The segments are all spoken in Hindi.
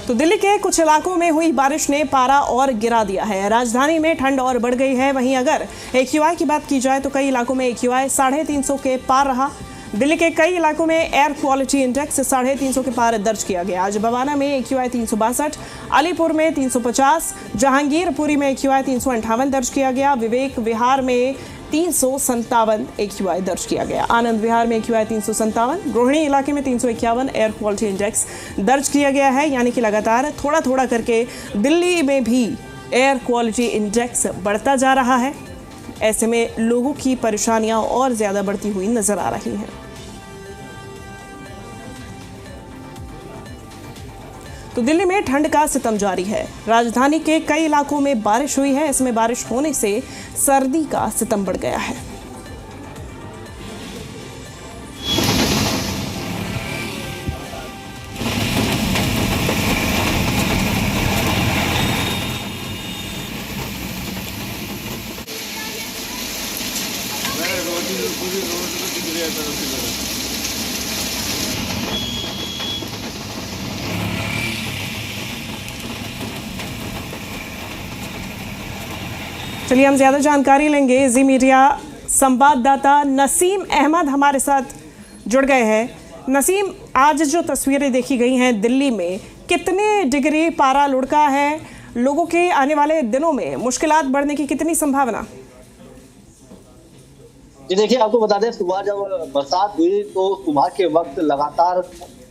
तो दिल्ली के कुछ इलाकों में हुई बारिश ने पारा और गिरा दिया है। राजधानी में ठंड और बढ़ गई है। वहीं अगर AQI की बात की जाए तो कई इलाकों में AQI 350 के पार रहा। दिल्ली के कई इलाकों में एयर क्वालिटी इंडेक्स 350 के पार दर्ज किया गया। आज बवाना में AQI 362, अलीपुर में 350, जहांगीरपुरी में AQI 358 दर्ज किया गया। विवेक विहार में 357 AQI दर्ज किया गया। आनंद विहार में AQI 357, रोहिणी इलाके में 351 एयर क्वालिटी इंडेक्स दर्ज किया गया है। यानी कि लगातार थोड़ा थोड़ा करके दिल्ली में भी एयर क्वालिटी इंडेक्स बढ़ता जा रहा है। ऐसे में लोगों की परेशानियां और ज्यादा बढ़ती हुई नजर आ रही हैं। तो दिल्ली में ठंड का सितम जारी है। राजधानी के कई इलाकों में बारिश हुई है। इसमें बारिश होने से सर्दी का सितम बढ़ गया है। चलिए हम ज्यादा जानकारी लेंगे। जी मीडिया संवाददाता नसीम अहमद हमारे साथ जुड़ गए हैं। नसीम, आज जो तस्वीरें देखी गई हैं दिल्ली में, कितने डिग्री पारा लुढ़का है? लोगों के आने वाले दिनों में मुश्किलात बढ़ने की कितनी संभावना? जी देखिए, आपको बता दें, सुबह जब बरसात हुई तो सुबह के वक्त लगातार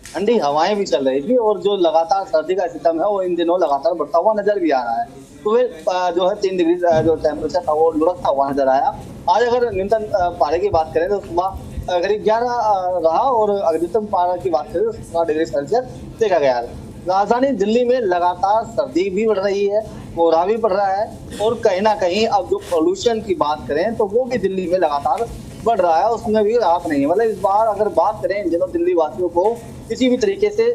ठंडी हवाएं भी चल रही थी और जो लगातार सर्दी का सिस्टम है वो इन दिनों लगातार बढ़ता हुआ नजर भी आ रहा है। सुबह जो है 3 डिग्री जो टेम्परेचर था वो लुढ़कता हुआ नजर आया। आज अगर न्यूनतम पारे की बात करें तो सुबह करीब 11 रहा और अधिकतम पारा की बात करें तो 17 डिग्री सेल्सियस देखा गया है। राजधानी दिल्ली में लगातार सर्दी भी बढ़ रही है, कोहरा भी बढ़ रहा है और कहीं ना कहीं अब जो पोल्यूशन की बात करें तो वो भी दिल्ली में लगातार बढ़ रहा है, उसमें भी राहत नहीं है। मतलब इस बार अगर बात करें इन दिनों दिल्ली वासियों को किसी भी तरीके से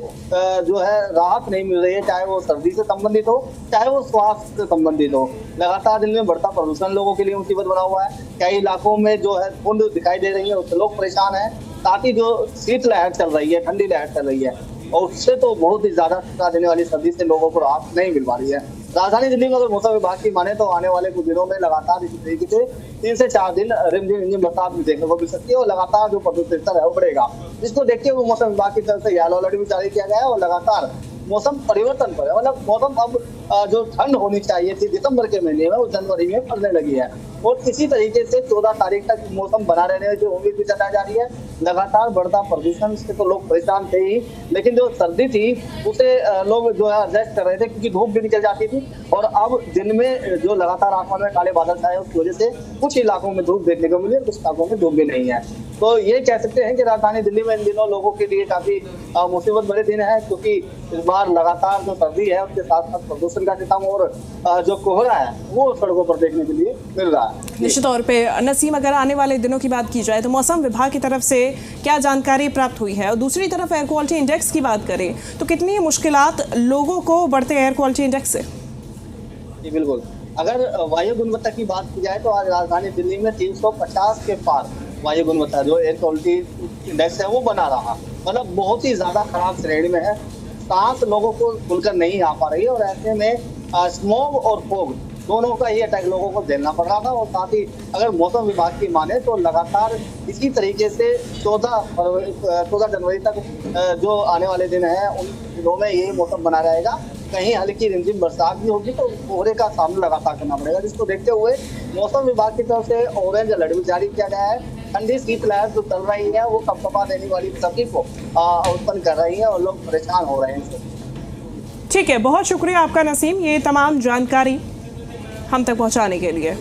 जो है राहत नहीं मिल रही है, चाहे वो सर्दी से संबंधित हो चाहे वो स्वास्थ्य से संबंधित हो। लगातार दिल्ली में बढ़ता प्रदूषण लोगों के लिए मुसीबत बना हुआ है। कई इलाकों में जो है धुंध दिखाई दे रही है, उससे लोग परेशान हैं। साथ ही जो शीतलहर चल रही है, ठंडी लहर चल रही है और उससे तो बहुत ही ज्यादा ठंडा देने वाली सर्दी से लोगों को राहत नहीं मिल पा रही है। राजधानी दिल्ली में अगर मौसम विभाग की माने तो आने वाले कुछ दिनों में लगातार इसी तरीके से 3 से 4 दिन रिमझिम बरसात भी देखने को मिल सकती है और लगातार जो प्रदूषण स्तर है वो बढ़ेगा। जिसको देखते हुए मौसम विभाग की तरफ से येलो अलर्ट भी जारी किया गया है और लगातार मौसम परिवर्तन पर है। मतलब मौसम अब जो ठंड होनी चाहिए थी दिसंबर के महीने में वो जनवरी में पड़ने लगी है और इसी तरीके से 14 तारीख तक मौसम बना रहने की उम्मीद भी जताई जा रही है। लगातार बढ़ता प्रदूषण से तो लोग परेशान थे ही, लेकिन जो सर्दी थी उसे लोग जो है एडजस्ट कर रहे थे क्योंकि धूप भी निकल जाती थी और अब दिन में जो लगातार आसमान में काले बादल छाए उसकी वजह से कुछ इलाकों में धूप देखने को मिली और कुछ इलाकों में धूप भी नहीं है। तो ये कह सकते हैं कि राजधानी दिल्ली में इन दिनों लोगों के लिए काफी मुसीबत भरे दिन है, क्योंकि इस बार लगातार जो सर्दी है उसके साथ साथ प्रदूषण का सितम और जो कोहरा है वो सड़कों पर देखने के लिए मिल रहा है। निश्चित तौर पे नसीम, अगर आने वाले दिनों की बात की जाए तो मौसम विभाग की तरफ से क्या जानकारी प्राप्त हुई है? और दूसरी तरफ एयर क्वालिटी इंडेक्स की बात करें तो कितनी मुश्किलात लोगों को बढ़ते एयर क्वालिटी इंडेक्स से? जी बिल्कुल, अगर वायु गुणवत्ता की बात की जाए तो आज राजधानी दिल्ली में 350 के पार वायु गुणवत्ता जो एयर क्वालिटी इंडेक्स है वो बना रहा। मतलब बहुत ही ज्यादा खराब श्रेणी में है। सांस लोगों को खुलकर नहीं आ पा रही है और ऐसे में स्मॉग और फॉग दोनों का ही अटैक लोगों को झेलना पड़ रहा था। और साथ ही अगर मौसम विभाग की माने तो लगातार इसी तरीके से 14 जनवरी तक जो आने वाले दिन हैं उन दिनों में यही मौसम बना रहेगा। कहीं हल्की रिमझिम बरसात भी होगी तो कोहरे का सामना लगातार करना पड़ेगा, जिसको देखते हुए मौसम विभाग की तरफ से ऑरेंज अलर्ट भी जारी किया गया है। ठंडी शीतलहर जो चल रही है वो कंपकपा देने वाली स्थिति को उत्पन्न कर रही है और लोग परेशान हो रहे हैं। ठीक है, बहुत शुक्रिया आपका नसीम, ये तमाम जानकारी हम तक पहुंचाने के लिए।